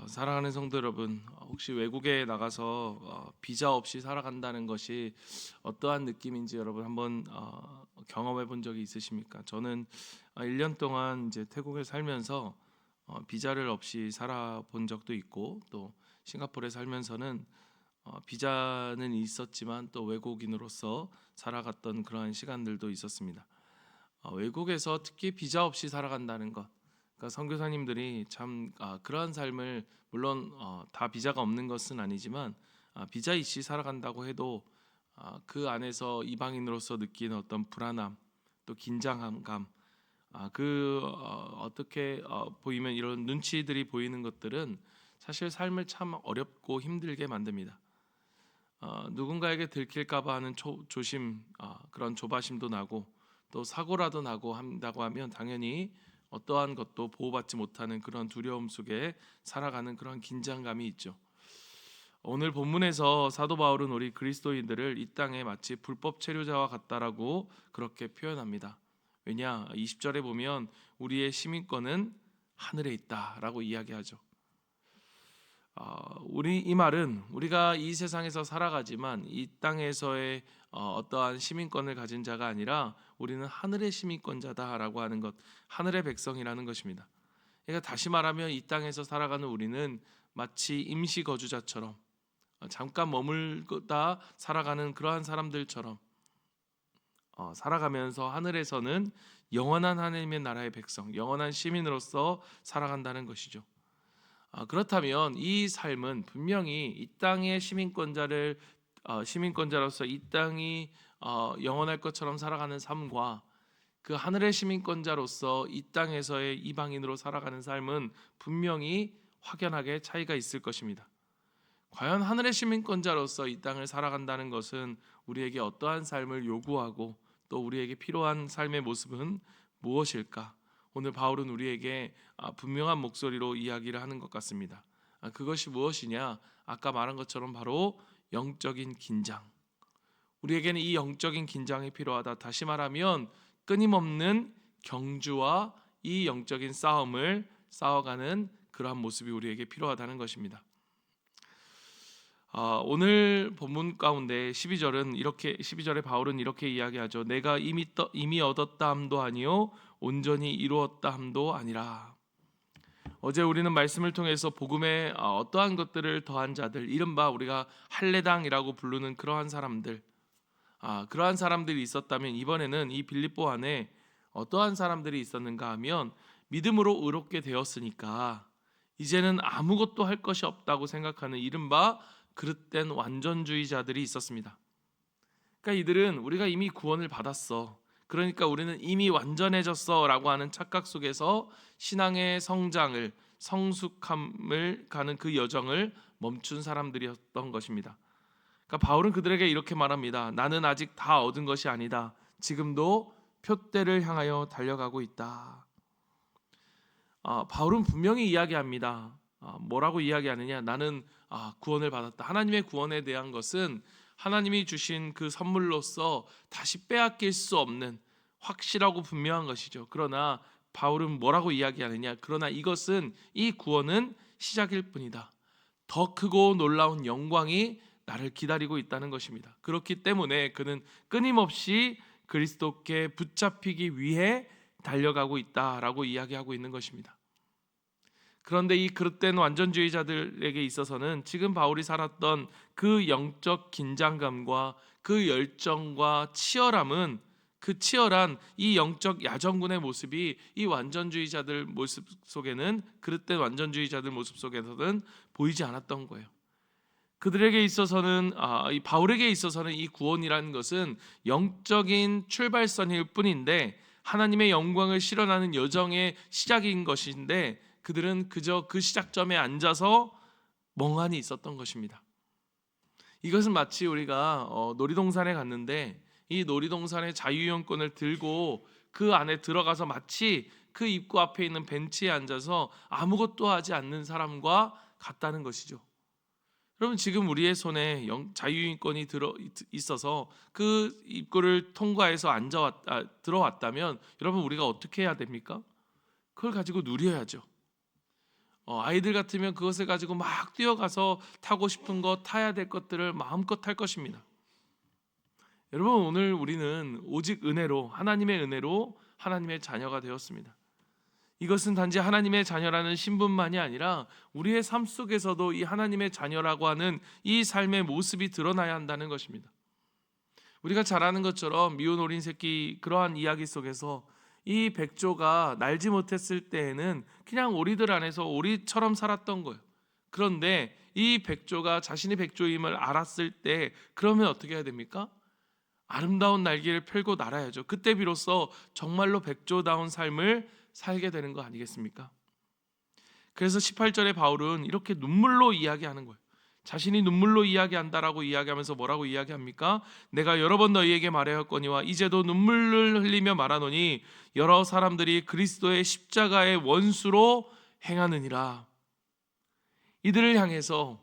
사랑하는 성도 여러분, 혹시 외국에 나가서 비자 없이 살아간다는 것이 어떠한 느낌인지 여러분 한번 경험해 본 적이 있으십니까? 저는 1년 동안 이제 태국에 살면서 비자를 없이 살아본 적도 있고, 또 싱가포르에 살면서는 비자는 있었지만 또 외국인으로서 살아갔던 그러한 시간들도 있었습니다. 외국에서 특히 비자 없이 살아간다는 것, 그러니까 선교사님들이 참 그러한 삶을, 물론 다 비자가 없는 것은 아니지만 비자 있이 살아간다고 해도 그 안에서 이방인으로서 느끼는 어떤 불안함, 또 긴장감, 어떻게 보이면 이런 눈치들이 보이는 것들은 사실 삶을 참 어렵고 힘들게 만듭니다. 누군가에게 들킬까봐 하는 조심, 그런 조바심도 나고, 또 사고라도 나고 한다고 하면 당연히 어떠한 것도 보호받지 못하는 그런 두려움 속에 살아가는 그런 긴장감이 있죠. 오늘 본문에서 사도 바울은 우리 그리스도인들을 이 땅에 마치 불법 체류자와 같다라고 그렇게 표현합니다. 왜냐? 20절에 보면 우리의 시민권은 하늘에 있다라고 이야기하죠. 우리 이 말은 우리가 이 세상에서 살아가지만 이 땅에서의 어떠한 시민권을 가진 자가 아니라 우리는 하늘의 시민권자다라고 하는 것, 하늘의 백성이라는 것입니다. 그러니까 다시 말하면 이 땅에서 살아가는 우리는 마치 임시 거주자처럼 잠깐 머물다 살아가는 그러한 사람들처럼 살아가면서 하늘에서는 영원한 하나님의 나라의 백성, 영원한 시민으로서 살아간다는 것이죠. 그렇다면 이 삶은 분명히 이 땅의 시민권자로서 이 땅이 영원할 것처럼 살아가는 삶과 그 하늘의 시민권자로서 이 땅에서의 이방인으로 살아가는 삶은 분명히 확연하게 차이가 있을 것입니다. 과연 하늘의 시민권자로서 이 땅을 살아간다는 것은 우리에게 어떠한 삶을 요구하고 또 우리에게 필요한 삶의 모습은 무엇일까? 오늘 바울은 우리에게 분명한 목소리로 이야기를 하는 것 같습니다. 그것이 무엇이냐? 아까 말한 것처럼 바로 영적인 긴장. 우리에게는 이 영적인 긴장이 필요하다. 다시 말하면 끊임없는 경주와 이 영적인 싸움을 싸워가는 그러한 모습이 우리에게 필요하다는 것입니다. 오늘 본문 가운데 12절에 바울은 이렇게 이야기하죠. 내가 이미 얻었다 함도 아니요 온전히 이루었다 함도 아니라. 어제 우리는 말씀을 통해서 복음에 어떠한 것들을 더한 자들, 이른바 우리가 할례당이라고 부르는 그러한 사람들, 그러한 사람들이 있었다면 이번에는 이 빌립보 안에 어떠한 사람들이 있었는가 하면 믿음으로 의롭게 되었으니까 이제는 아무것도 할 것이 없다고 생각하는 이른바 그릇된 완전주의자들이 있었습니다. 그러니까 이들은 우리가 이미 구원을 받았어, 그러니까 우리는 이미 완전해졌어 라고 하는 착각 속에서 신앙의 성숙함을 가는 그 여정을 멈춘 사람들이었던 것입니다. 그러니까 바울은 그들에게 이렇게 말합니다. 나는 아직 다 얻은 것이 아니다. 지금도 표대를 향하여 달려가고 있다. 바울은 분명히 이야기합니다. 뭐라고 이야기하느냐? 나는 구원을 받았다. 하나님의 구원에 대한 것은 하나님이 주신 그 선물로서 다시 빼앗길 수 없는 확실하고 분명한 것이죠. 그러나 바울은 뭐라고 이야기하느냐? 그러나 이 구원은 시작일 뿐이다. 더 크고 놀라운 영광이 나를 기다리고 있다는 것입니다. 그렇기 때문에 그는 끊임없이 그리스도께 붙잡히기 위해 달려가고 있다라고 이야기하고 있는 것입니다. 그런데 이 그릇된 완전주의자들에게 있어서는 지금 바울이 살았던 그 영적 긴장감과 그 열정과 치열함은, 그 치열한 이 영적 야전군의 모습이 이 완전주의자들 모습 속에는, 그릇된 완전주의자들 모습 속에서는 보이지 않았던 거예요. 그들에게 있어서는 이 바울에게 있어서는 이 구원이라는 것은 영적인 출발선일 뿐인데, 하나님의 영광을 실현하는 여정의 시작인 것인데, 그들은 그저 그 시작점에 앉아서 멍하니 있었던 것입니다. 이것은 마치 우리가 놀이동산에 갔는데 이 놀이동산의 자유이용권을 들고 그 안에 들어가서 마치 그 입구 앞에 있는 벤치에 앉아서 아무것도 하지 않는 사람과 같다는 것이죠. 여러분, 지금 우리의 손에 자유인권이 있어서 그 입구를 통과해서 들어왔다면 여러분, 우리가 어떻게 해야 됩니까? 그걸 가지고 누려야죠. 아이들 같으면 그것을 가지고 막 뛰어가서 타고 싶은 것, 타야 될 것들을 마음껏 탈 것입니다. 여러분, 오늘 우리는 오직 은혜로, 하나님의 은혜로 하나님의 자녀가 되었습니다. 이것은 단지 하나님의 자녀라는 신분만이 아니라 우리의 삶 속에서도 이 하나님의 자녀라고 하는 이 삶의 모습이 드러나야 한다는 것입니다. 우리가 잘 아는 것처럼 미운 어린 새끼, 그러한 이야기 속에서 이 백조가 날지 못했을 때에는 그냥 오리들 안에서 오리처럼 살았던 거예요. 그런데 이 백조가 자신이 백조임을 알았을 때 그러면 어떻게 해야 됩니까? 아름다운 날개를 펼고 날아야죠. 그때 비로소 정말로 백조다운 삶을 살게 되는 거 아니겠습니까? 그래서 18절에 바울은 이렇게 눈물로 이야기하는 거예요. 자신이 눈물로 이야기한다라고 이야기하면서 뭐라고 이야기합니까? 내가 여러 번 너희에게 말하였거니와 이제도 눈물을 흘리며 말하노니 여러 사람들이 그리스도의 십자가의 원수로 행하느니라. 이들을 향해서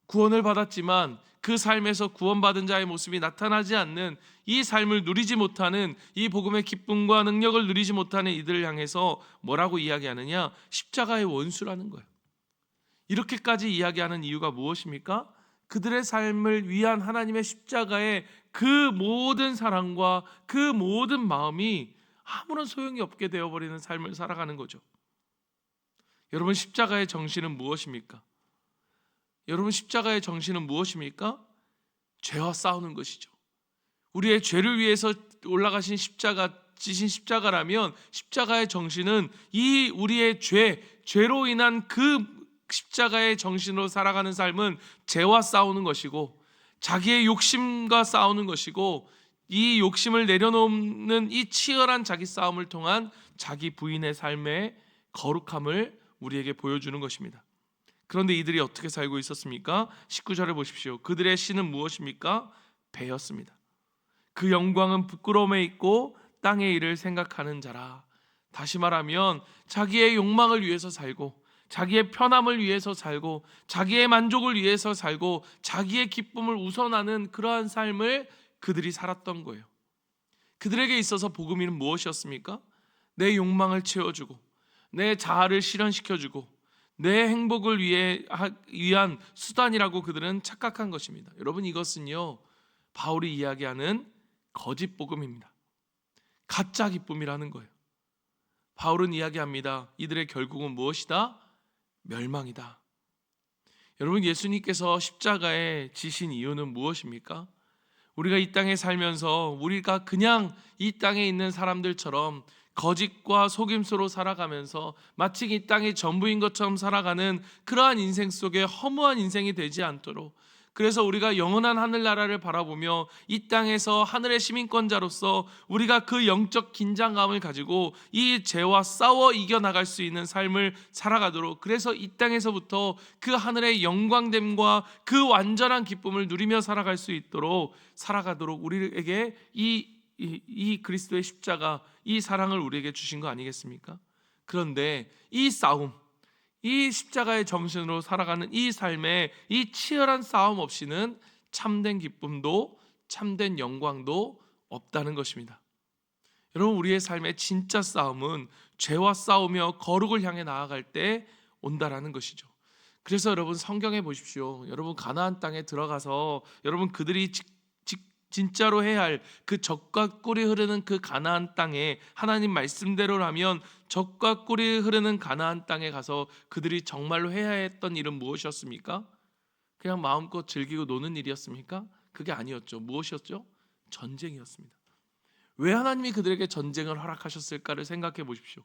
구원을 받았지만 그 삶에서 구원받은 자의 모습이 나타나지 않는, 이 삶을 누리지 못하는, 이 복음의 기쁨과 능력을 누리지 못하는 이들을 향해서 뭐라고 이야기하느냐? 십자가의 원수라는 거예요. 이렇게까지 이야기하는 이유가 무엇입니까? 그들의 삶을 위한 하나님의 십자가의 그 모든 사랑과 그 모든 마음이 아무런 소용이 없게 되어버리는 삶을 살아가는 거죠. 여러분, 십자가의 정신은 무엇입니까? 여러분, 십자가의 정신은 무엇입니까? 죄와 싸우는 것이죠. 우리의 죄를 위해서 올라가신 십자가, 지신 십자가라면 십자가의 정신은 이 우리의 죄로 인한 그 십자가의 정신으로 살아가는 삶은 죄와 싸우는 것이고, 자기의 욕심과 싸우는 것이고, 이 욕심을 내려놓는 이 치열한 자기 싸움을 통한 자기 부인의 삶의 거룩함을 우리에게 보여주는 것입니다. 그런데 이들이 어떻게 살고 있었습니까? 19절을 보십시오. 그들의 신은 무엇입니까? 배였습니다. 그 영광은 부끄러움에 있고 땅의 일을 생각하는 자라. 다시 말하면 자기의 욕망을 위해서 살고, 자기의 편함을 위해서 살고, 자기의 만족을 위해서 살고, 자기의 기쁨을 우선하는 그러한 삶을 그들이 살았던 거예요. 그들에게 있어서 복음은 무엇이었습니까? 내 욕망을 채워주고, 내 자아를 실현시켜주고, 내 행복을 위한 수단이라고 그들은 착각한 것입니다. 여러분, 이것은요, 바울이 이야기하는 거짓 복음입니다. 가짜 기쁨이라는 거예요. 바울은 이야기합니다. 이들의 결국은 무엇이다? 멸망이다. 여러분, 예수님께서 십자가에 지신 이유는 무엇입니까? 우리가 이 땅에 살면서 우리가 그냥 이 땅에 있는 사람들처럼 거짓과 속임수로 살아가면서 마치 이 땅의 전부인 것처럼 살아가는 그러한 인생 속에 허무한 인생이 되지 않도록, 그래서 우리가 영원한 하늘나라를 바라보며 이 땅에서 하늘의 시민권자로서 우리가 그 영적 긴장감을 가지고 이 죄와 싸워 이겨나갈 수 있는 삶을 살아가도록, 그래서 이 땅에서부터 그 하늘의 영광됨과 그 완전한 기쁨을 누리며 살아갈 수 있도록 살아가도록 우리에게 이 그리스도의 십자가, 이 사랑을 우리에게 주신 거 아니겠습니까? 그런데 이 싸움, 이 십자가의 정신으로 살아가는 이 삶에 이 치열한 싸움 없이는 참된 기쁨도 참된 영광도 없다는 것입니다. 여러분, 우리의 삶의 진짜 싸움은 죄와 싸우며 거룩을 향해 나아갈 때 온다라는 것이죠. 그래서 여러분, 성경에 보십시오. 여러분, 가나안 땅에 들어가서 여러분, 그들이 진짜로 해야 할 그 젖과 꿀이 흐르는 그 가나안 땅에, 하나님 말씀대로라면 젖과 꿀이 흐르는 가나안 땅에 가서 그들이 정말로 해야 했던 일은 무엇이었습니까? 그냥 마음껏 즐기고 노는 일이었습니까? 그게 아니었죠. 무엇이었죠? 전쟁이었습니다. 왜 하나님이 그들에게 전쟁을 허락하셨을까를 생각해 보십시오.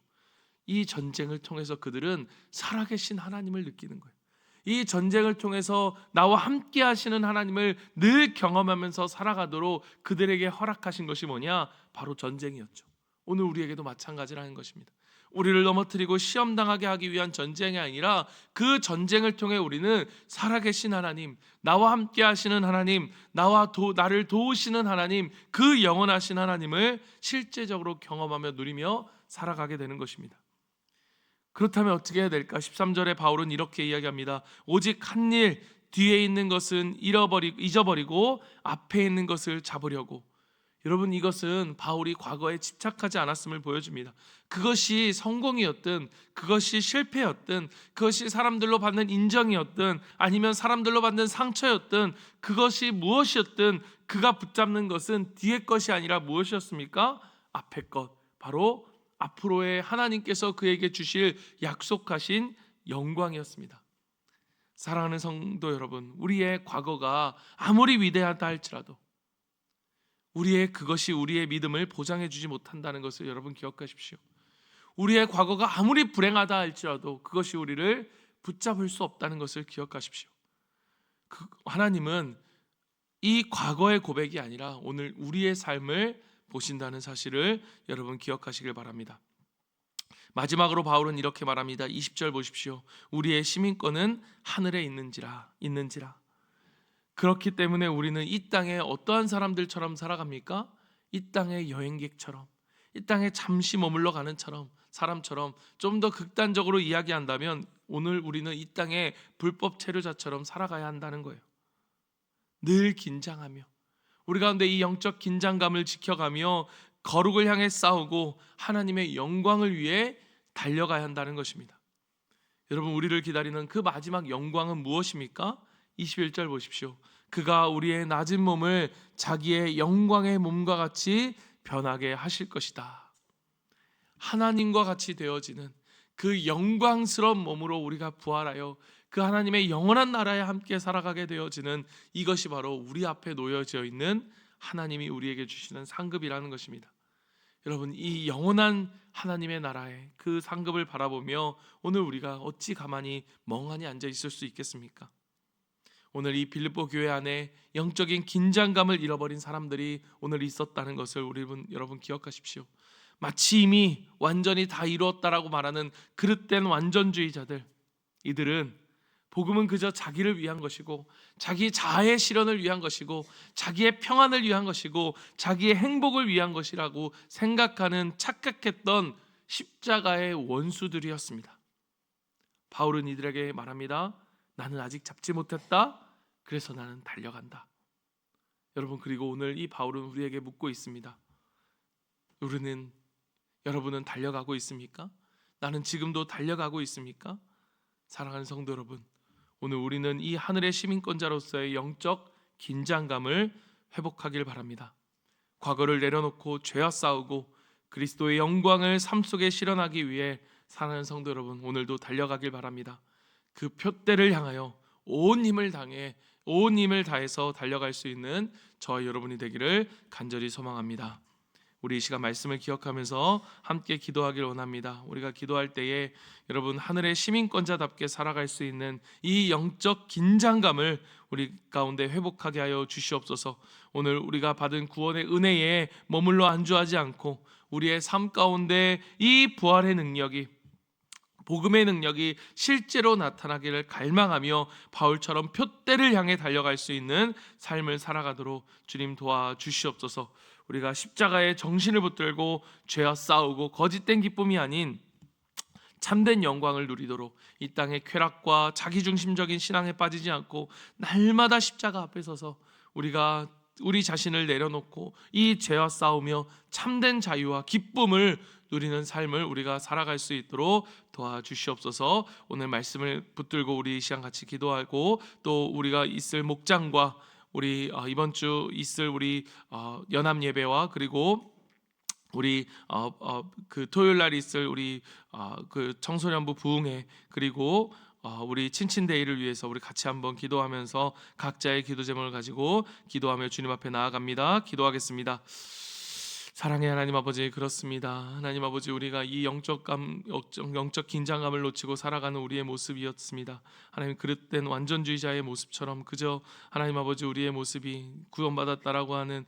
이 전쟁을 통해서 그들은 살아계신 하나님을 느끼는 거예요. 이 전쟁을 통해서 나와 함께 하시는 하나님을 늘 경험하면서 살아가도록 그들에게 허락하신 것이 뭐냐? 바로 전쟁이었죠. 오늘 우리에게도 마찬가지라는 것입니다. 우리를 넘어뜨리고 시험당하게 하기 위한 전쟁이 아니라 그 전쟁을 통해 우리는 살아계신 하나님, 나와 함께 하시는 하나님, 나를 도우시는 하나님, 그 영원하신 하나님을 실제적으로 경험하며 누리며 살아가게 되는 것입니다. 그렇다면 어떻게 해야 될까? 13절에 바울은 이렇게 이야기합니다. 오직 한 일, 뒤에 있는 것은 잊어버리고 앞에 있는 것을 잡으려고. 여러분, 이것은 바울이 과거에 집착하지 않았음을 보여줍니다. 그것이 성공이었든 그것이 실패였든 그것이 사람들로 받는 인정이었든 아니면 사람들로 받는 상처였든 그것이 무엇이었든 그가 붙잡는 것은 뒤의 것이 아니라 무엇이었습니까? 앞의 것, 바로 앞으로의 하나님께서 그에게 주실 약속하신 영광이었습니다. 사랑하는 성도 여러분, 우리의 과거가 아무리 위대하다 할지라도 그것이 우리의 믿음을 보장해 주지 못한다는 것을 여러분 기억하십시오. 우리의 과거가 아무리 불행하다 할지라도 그것이 우리를 붙잡을 수 없다는 것을 기억하십시오. 하나님은 이 과거의 고백이 아니라 오늘 우리의 삶을 보신다는 사실을 여러분 기억하시길 바랍니다. 마지막으로 바울은 이렇게 말합니다. 20절 보십시오. 우리의 시민권은 하늘에 있는지라. 그렇기 때문에 우리는 이 땅에 어떠한 사람들처럼 살아갑니까? 이 땅의 여행객처럼, 이 땅에 잠시 머물러 가는 사람처럼 좀 더 극단적으로 이야기한다면 오늘 우리는 이 땅의 불법 체류자처럼 살아가야 한다는 거예요. 늘 긴장하며 우리 가운데 이 영적 긴장감을 지켜가며 거룩을 향해 싸우고 하나님의 영광을 위해 달려가야 한다는 것입니다. 여러분, 우리를 기다리는 그 마지막 영광은 무엇입니까? 21절 보십시오. 그가 우리의 낮은 몸을 자기의 영광의 몸과 같이 변하게 하실 것이다. 하나님과 같이 되어지는 그 영광스러운 몸으로 우리가 부활하여 그 하나님의 영원한 나라에 함께 살아가게 되어지는 이것이 바로 우리 앞에 놓여져 있는 하나님이 우리에게 주시는 상급이라는 것입니다. 여러분, 이 영원한 하나님의 나라의 그 상급을 바라보며 오늘 우리가 어찌 가만히 멍하니 앉아 있을 수 있겠습니까? 오늘 이 빌립보 교회 안에 영적인 긴장감을 잃어버린 사람들이 오늘 있었다는 것을 여러분 기억하십시오. 마치 이미 완전히 다 이루었다라고 말하는 그릇된 완전주의자들, 이들은 복음은 그저 자기를 위한 것이고 자기 자아의 실현을 위한 것이고 자기의 평안을 위한 것이고 자기의 행복을 위한 것이라고 생각하는 착각했던 십자가의 원수들이었습니다. 바울은 이들에게 말합니다. 나는 아직 잡지 못했다. 그래서 나는 달려간다. 여러분, 그리고 오늘 이 바울은 우리에게 묻고 있습니다. 여러분은 달려가고 있습니까? 나는 지금도 달려가고 있습니까? 사랑하는 성도 여러분, 오늘 우리는 이 하늘의 시민권자로서의 영적 긴장감을 회복하길 바랍니다. 과거를 내려놓고 죄와 싸우고 그리스도의 영광을 삶 속에 실현하기 위해 사랑하는 성도 여러분, 오늘도 달려가길 바랍니다. 그 표대를 향하여 온 힘을 다해서 달려갈 수 있는 저와 여러분이 되기를 간절히 소망합니다. 우리 이 시간 말씀을 기억하면서 함께 기도하길 원합니다. 우리가 기도할 때에 여러분, 하늘의 시민권자답게 살아갈 수 있는 이 영적 긴장감을 우리 가운데 회복하게 하여 주시옵소서. 오늘 우리가 받은 구원의 은혜에 머물러 안주하지 않고 우리의 삶 가운데 이 부활의 능력이, 복음의 능력이 실제로 나타나기를 갈망하며 바울처럼 표대를 향해 달려갈 수 있는 삶을 살아가도록 주님 도와주시옵소서. 우리가 십자가에 정신을 붙들고 죄와 싸우고 거짓된 기쁨이 아닌 참된 영광을 누리도록 이 땅의 쾌락과 자기중심적인 신앙에 빠지지 않고 날마다 십자가 앞에 서서 우리가 우리 자신을 내려놓고 이 죄와 싸우며 참된 자유와 기쁨을 누리는 삶을 우리가 살아갈 수 있도록 도와주시옵소서. 오늘 말씀을 붙들고 우리 이 시간 같이 기도하고 또 우리가 있을 목장과 우리 이번 주 있을 우리 연합 예배와 그리고 우리 그 토요일 날 있을 우리 그 청소년부 부흥회 그리고 우리 친친데이를 위해서 우리 같이 한번 기도하면서 각자의 기도 제목을 가지고 기도하며 주님 앞에 나아갑니다. 기도하겠습니다. 사랑의 하나님 아버지, 그렇습니다. 하나님 아버지, 우리가 이 영적 긴장감을 놓치고 살아가는 우리의 모습이었습니다. 하나님, 그릇된 완전주의자의 모습처럼 그저 하나님 아버지 우리의 모습이 구원받았다라고 하는